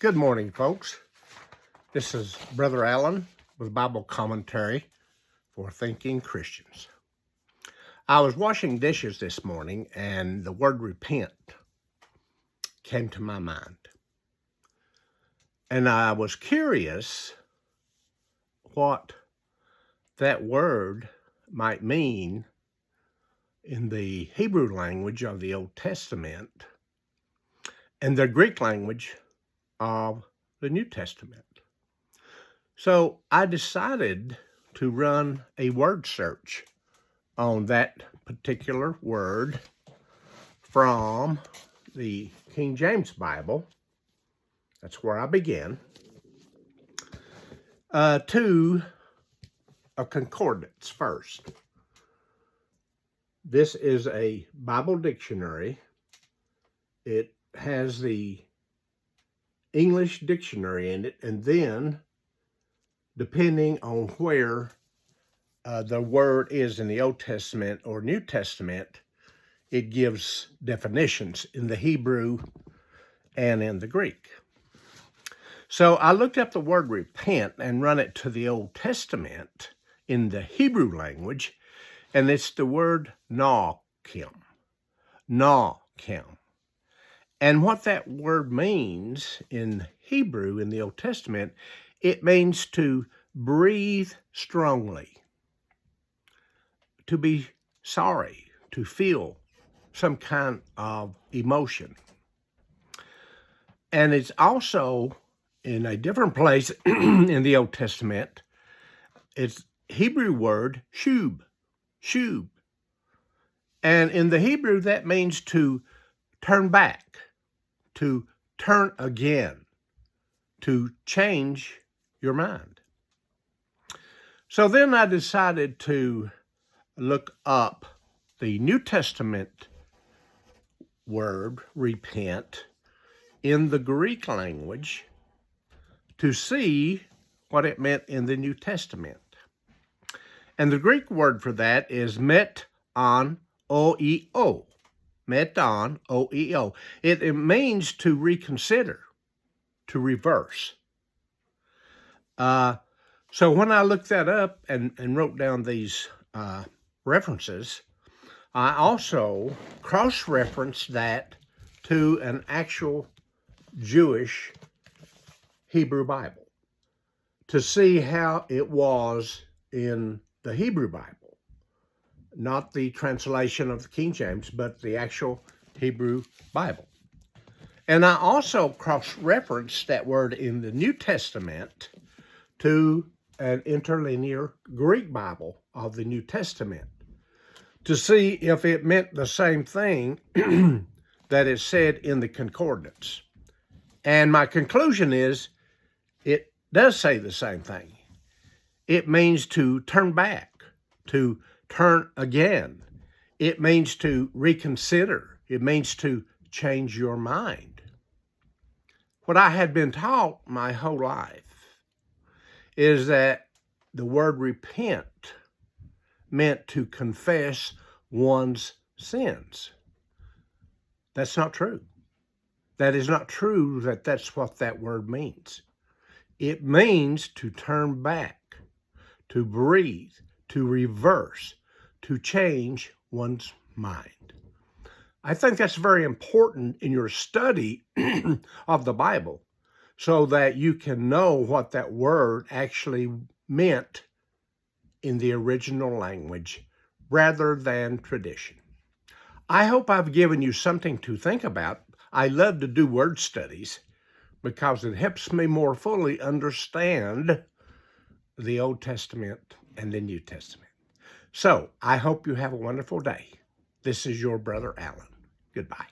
Good morning, folks. This is Brother Allen with Bible Commentary for Thinking Christians. I was washing dishes this morning and the word repent came to my mind. And I was curious what that word might mean in the Hebrew language of the Old Testament and the Greek language of the New Testament. So I decided to run a word search on that particular word from the King James Bible. That's where I began, to a concordance first. This is a Bible dictionary. It has the English dictionary in it, and then depending on where the word is in the Old Testament or New Testament, it gives definitions in the Hebrew and in the Greek. So I looked up the word repent and run it to the Old Testament in the Hebrew language, and it's the word nakim. And what that word means in Hebrew in the Old Testament, it means to breathe strongly, to be sorry, to feel some kind of emotion. And it's also in a different place in the Old Testament, it's Hebrew word shub. And in the Hebrew, that means to turn back, to turn again, to change your mind. So then I decided to look up the New Testament word, repent, in the Greek language to see what it meant in the New Testament. And the Greek word for that is meton, O-E-O. Meton, O-E-O. It means to reconsider, to reverse. So when I looked that up and wrote down these references, I also cross-referenced that to an actual Jewish Hebrew Bible to see how it was in the Hebrew Bible, not the translation of the King James, but the actual Hebrew Bible. And I also cross-referenced that word in the New Testament to an interlinear Greek Bible of the New Testament to see if it meant the same thing that is said in the concordance. And my conclusion is it does say the same thing. It means to turn back, to turn again. It means to reconsider. It means to change your mind. What I had been taught my whole life is that the word repent meant to confess one's sins. That's not true. That is not true that that's what that word means. It means to turn back, to breathe, to reverse, to change one's mind. I think that's very important in your study of the Bible so that you can know what that word actually meant in the original language rather than tradition. I hope I've given you something to think about. I love to do word studies because it helps me more fully understand the Old Testament and the New Testament. So I hope you have a wonderful day. This is your Brother Allen. Goodbye.